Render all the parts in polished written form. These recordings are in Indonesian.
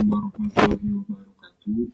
warahmatullahi wabarakatuh.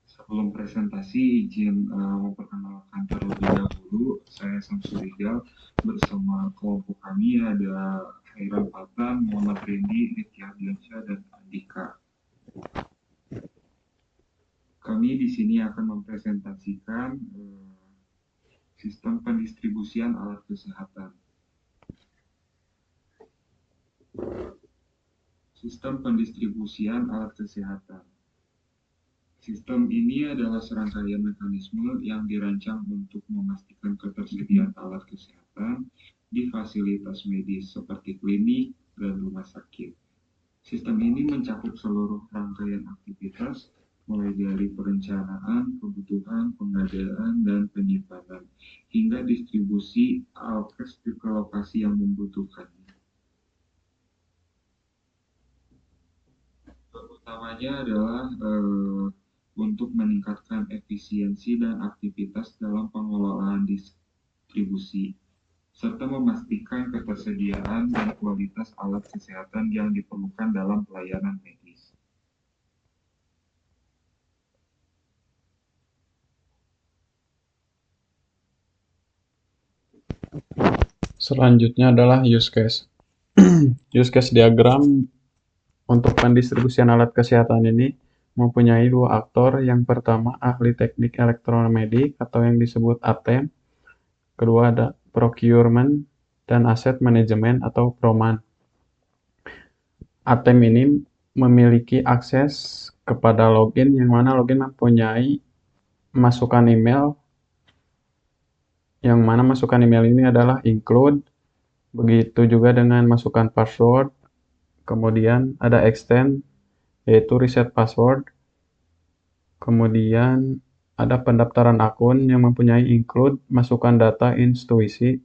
Sebelum presentasi, izin memperkenalkan terlebih dahulu. Saya Samsul Rijal, bersama kelompok kami ada Khairan Fatan, Muhammad Rendi, Riki Ardiansyah, dan Andika. Kami di sini akan mempresentasikan sistem pendistribusian alat kesehatan. Sistem pendistribusian alat kesehatan. Sistem ini adalah serangkaian mekanisme yang dirancang untuk memastikan ketersediaan alat kesehatan di fasilitas medis seperti klinik dan rumah sakit. Sistem ini mencakup seluruh rangkaian aktivitas, mulai dari perencanaan, kebutuhan, pengadaan, dan penyimpanan, hingga distribusi alkes ke lokasi yang membutuhkannya. Utamanya adalah untuk meningkatkan efisiensi dan aktivitas dalam pengelolaan distribusi, serta memastikan ketersediaan dan kualitas alat kesehatan yang diperlukan dalam pelayanan medis. Selanjutnya adalah use case. Use case diagram untuk pendistribusian alat kesehatan ini mempunyai dua aktor. Yang pertama, ahli teknik elektromedik atau yang disebut ATEM. Kedua ada procurement dan asset management atau PROMAN. ATEM ini memiliki akses kepada login, yang mana login mempunyai masukan email, yang mana masukan email ini adalah include, begitu juga dengan masukan password, kemudian ada extend, yaitu reset password, kemudian ada pendaftaran akun yang mempunyai include masukkan data intuisi.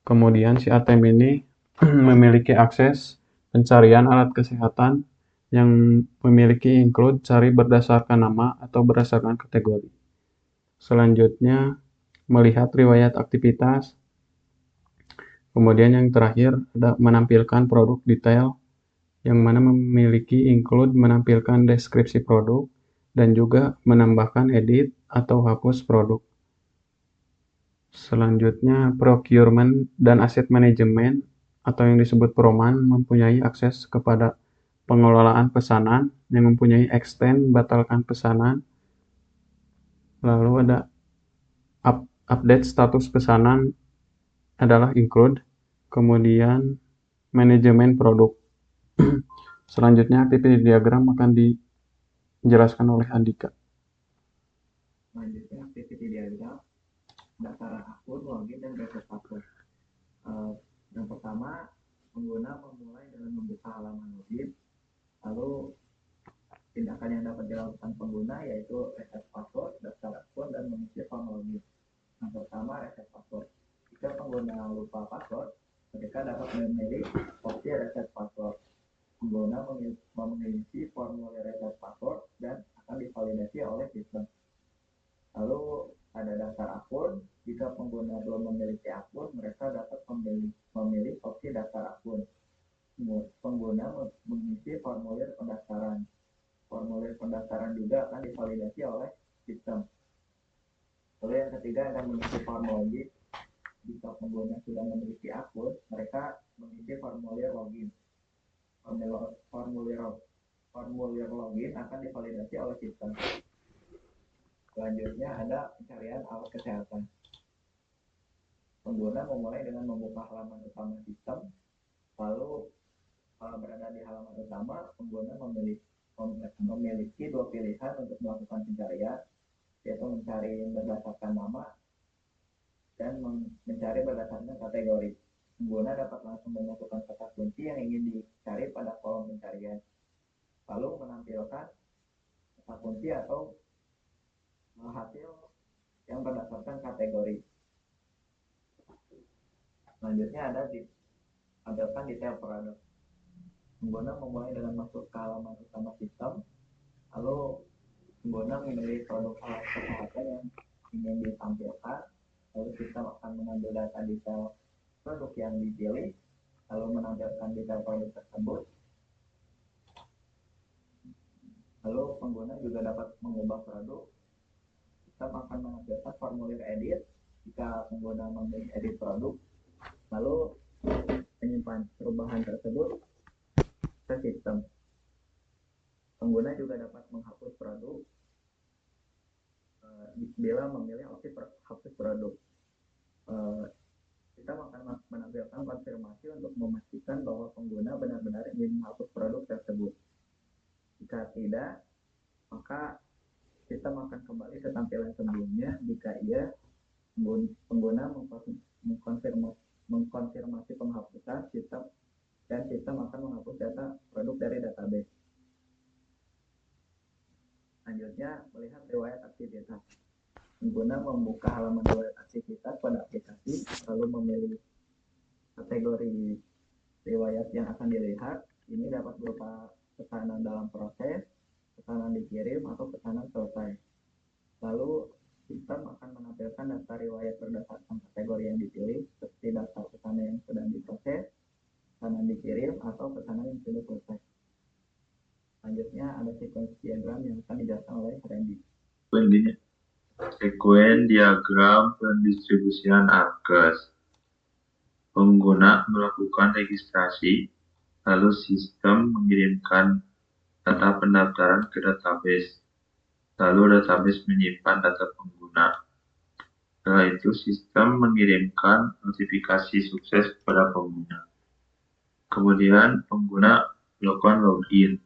Kemudian si ATM ini memiliki akses pencarian alat kesehatan yang memiliki include cari berdasarkan nama atau berdasarkan kategori. Selanjutnya melihat riwayat aktivitas. Kemudian yang terakhir ada menampilkan produk detail, yang mana memiliki include menampilkan deskripsi produk dan juga menambahkan edit atau hapus produk. Selanjutnya procurement dan asset management atau yang disebut PROMAN mempunyai akses kepada pengelolaan pesanan yang mempunyai extend batalkan pesanan. Lalu ada update status pesanan adalah include, kemudian manajemen produk. Selanjutnya activity diagram akan dijelaskan oleh Andika. Selanjutnya activity diagram, daftar akun, login, dan reset password. Yang pertama, pengguna memulai dengan membuka halaman login, lalu tindakan yang dapat dilakukan pengguna yaitu reset password, daftar akun, dan mengisi form login. Yang pertama, reset password. Jika pengguna lupa password, mereka dapat memilih opsi reset password. Pengguna mengisi formulir reset password dan akan divalidasi oleh sistem. Lalu ada daftar akun. Jika pengguna belum memiliki akun, mereka dapat memilih opsi daftar akun. Pengguna mengisi formulir pendaftaran. Formulir pendaftaran juga akan divalidasi oleh sistem. Lalu yang ketiga akan mengisi form login. Jika pengguna sudah memiliki akun, mereka mengisi formulir login. Formulir login akan divalidasi oleh sistem. Selanjutnya ada pencarian alat kesehatan. Pengguna memulai dengan membuka halaman utama sistem, lalu berada di halaman utama, pengguna memiliki dua pilihan untuk melakukan pencarian, yaitu mencari berdasarkan nama dan mencari berdasarkan kategori. Pengguna dapat langsung memasukkan kata kunci yang ingin dicari pada kolom pencarian, lalu menampilkan kata kunci atau hasil yang berdasarkan kategori. Selanjutnya ada tampilkan detail produk. Pengguna memulai dengan masuk ke halaman utama sistem, lalu pengguna memilih produk alat kesehatan yang ingin ditampilkan, lalu sistem akan mengambil data detail produk yang dipilih, lalu menampilkan detail produk tersebut. Lalu pengguna juga dapat mengubah produk. Sistem akan menampilkan formulir edit jika pengguna memilih edit produk, lalu menyimpan perubahan tersebut ke sistem. Pengguna juga dapat menghapus produk bila memilih opsi hapus produk. Kita akan menampilkan konfirmasi untuk memastikan bahwa pengguna benar-benar ingin menghapus produk tersebut. Jika tidak, maka sistem akan kembali ke tampilan sebelumnya jika ia pengguna mengkonfirmasi penghapusan sistem, dan sistem akan menghapus data produk dari database. Selanjutnya, melihat riwayat aktivitas. Pengguna membuka halaman riwayat aktivitas pada aplikasi, lalu memilih kategori riwayat yang akan dilihat. Ini dapat berupa pesanan dalam proses, pesanan dikirim, atau pesanan selesai. Lalu, sistem akan menampilkan data riwayat berdasarkan kategori yang dipilih, seperti data pesanan yang sedang diproses, pesanan dikirim, atau pesanan yang sudah selesai. Selanjutnya ada sequence diagram yang akan dijelaskan oleh Randy. Sekuen diagram pendistribusian ARKES. Pengguna melakukan registrasi, lalu sistem mengirimkan data pendaftaran ke database. Lalu database menyimpan data pengguna. Setelah itu, sistem mengirimkan notifikasi sukses kepada pengguna. Kemudian, pengguna melakukan login.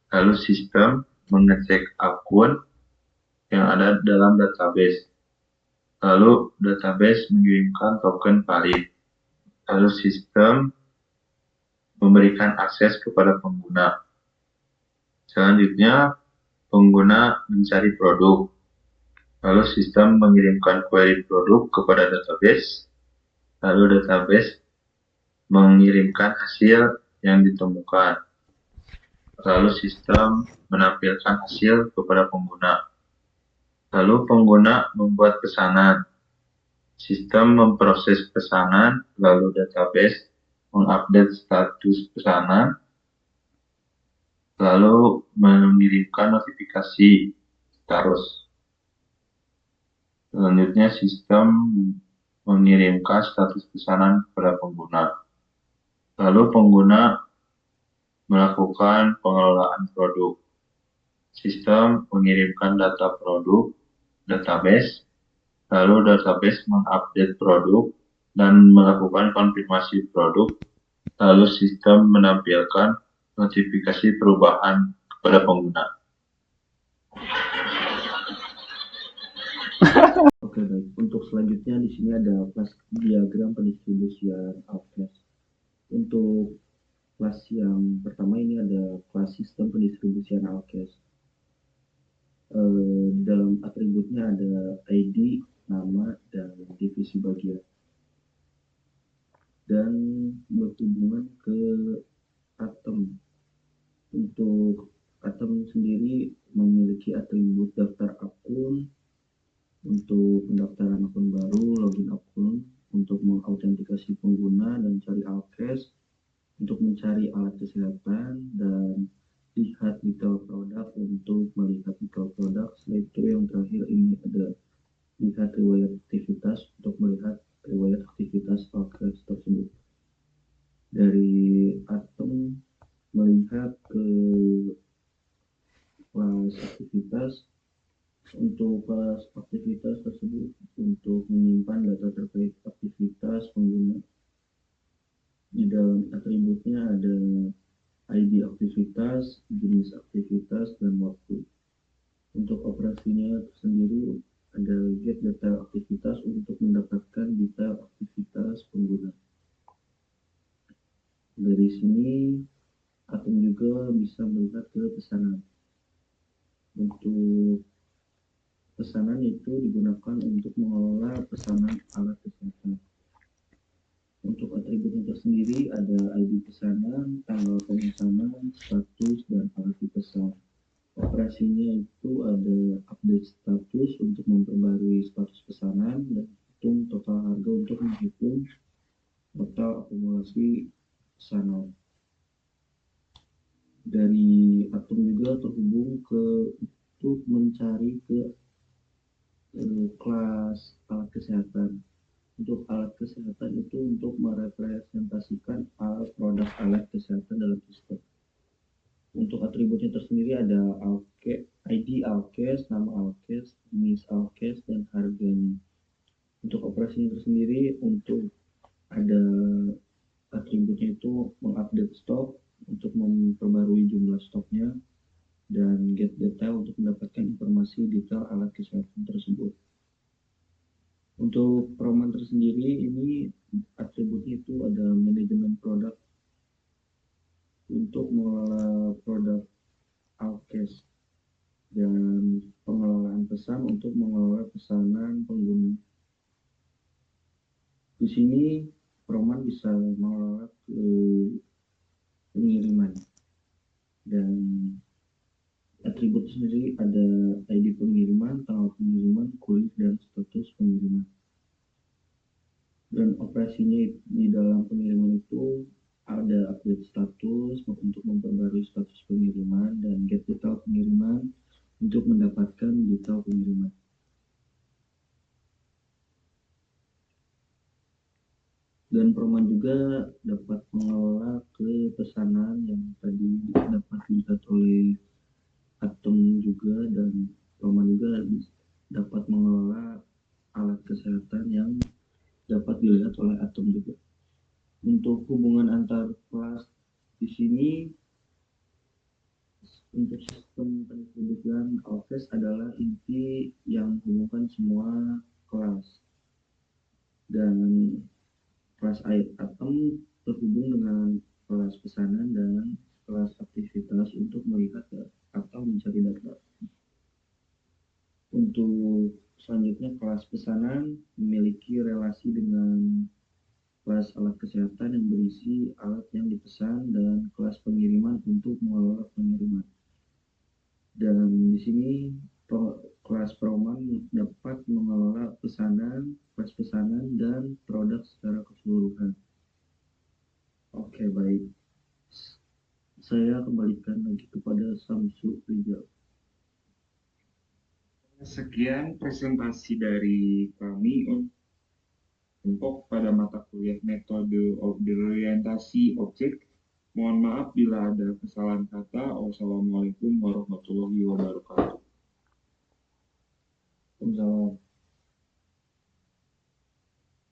Lalu sistem mengecek akun yang ada dalam database. Lalu database mengirimkan token valid. Lalu sistem memberikan akses kepada pengguna. Selanjutnya, pengguna mencari produk. Lalu sistem mengirimkan query produk kepada database. Lalu database mengirimkan hasil yang ditemukan. Lalu sistem menampilkan hasil kepada pengguna. Lalu pengguna membuat pesanan. Sistem memproses pesanan, lalu database mengupdate status pesanan, lalu mengirimkan notifikasi status. Selanjutnya sistem mengirimkan status pesanan kepada pengguna. Lalu pengguna melakukan pengelolaan produk. Sistem mengirimkan data produk, database, lalu database mengupdate produk dan melakukan konfirmasi produk, lalu sistem menampilkan notifikasi perubahan kepada pengguna. Oke, baik. Untuk selanjutnya di sini ada kelas diagram pendistribusian ARKES. Untuk kelas yang pertama ini ada kelas sistem pendistribusian ARKES. Di dalam atributnya ada ID, nama, dan divisi bagian. Dan berhubungan ke atom. Untuk atom sendiri memiliki atribut daftar akun, untuk pendaftaran akun baru, login akun, untuk mengautentikasi pengguna dan cari ARKES, untuk mencari alat kesehatan, dan lihat detail produk untuk melihat detail produk. Setelah itu yang terakhir ini ada lihat riwayat aktivitas untuk melihat riwayat aktivitas ARKES tersebut. Dari atom melihat ke kelas aktivitas. Untuk kelas aktivitas tersebut untuk menyimpan data terkait aktivitas pengguna. Di dalam atributnya ada ID aktivitas, jenis aktivitas, dan waktu. Untuk operasinya sendiri ada get data aktivitas untuk mendapatkan detail aktivitas pengguna. Dari sini atom juga bisa melihat ke pesanan. Untuk pesanan itu digunakan untuk mengelola pesanan alat kesehatan. Untuk atributnya tersendiri ada ID pesanan, tanggal pemesanan, status, dan arti pesan. Operasinya itu ada update status untuk memperbarui status pesanan dan hitung total harga untuk menghitung total akumulasi pesanan. Dari Atom juga terhubung untuk mencari ke kelas alat kesehatan. Untuk alat kesehatan itu untuk merepresentasikan produk alat kesehatan dalam sistem. Untuk atributnya tersendiri ada ID Alkes, nama Alkes, jenis Alkes, dan harganya. Untuk operasinya tersendiri, untuk ada atributnya itu mengupdate stok untuk memperbarui jumlah stoknya, dan get detail untuk mendapatkan informasi detail alat kesehatan tersebut. Untuk Proman tersendiri, ini atributnya itu ada manajemen produk untuk mengelola produk Alkes, dan pengelolaan pesan untuk mengelola pesanan pengguna. Di sini Proman bisa mengelola pengiriman, dan atribut sendiri ada ID pengiriman, tanggal pengiriman, kulit, dan status pengiriman. Dan operasinya di dalam pengiriman itu ada update status untuk memperbarui status pengiriman, dan get detail pengiriman untuk mendapatkan detail pengiriman. Dan Proman juga dapat mengelola ke pesanan yang tadi dapat dilihat oleh Atom juga, dan Proman juga dapat mengelola alat kesehatan yang dapat dilihat oleh Atom juga. Untuk hubungan antar kelas di sini, untuk sistem pendidikan Alkes adalah inti yang menghubungkan semua kelas, dan kelas Atom terhubung dengan kelas pesanan dan kelas aktivitas untuk melihat atau mencari data. Untuk selanjutnya, kelas pesanan memiliki relasi dengan kelas alat kesehatan yang berisi alat yang dipesan, dan kelas pengiriman untuk mengelola pengiriman. Dan di sini kelas Proman dapat mengelola pesanan, kelas pesanan, dan produk secara keseluruhan. Oke, baik. Saya kembalikan lagi kepada Samsu Rijal. Sekian presentasi dari kami untuk pada mata kuliah metode orientasi objek. Mohon maaf bila ada kesalahan kata. Wassalamualaikum warahmatullahi wabarakatuh. Waalaikumsalam.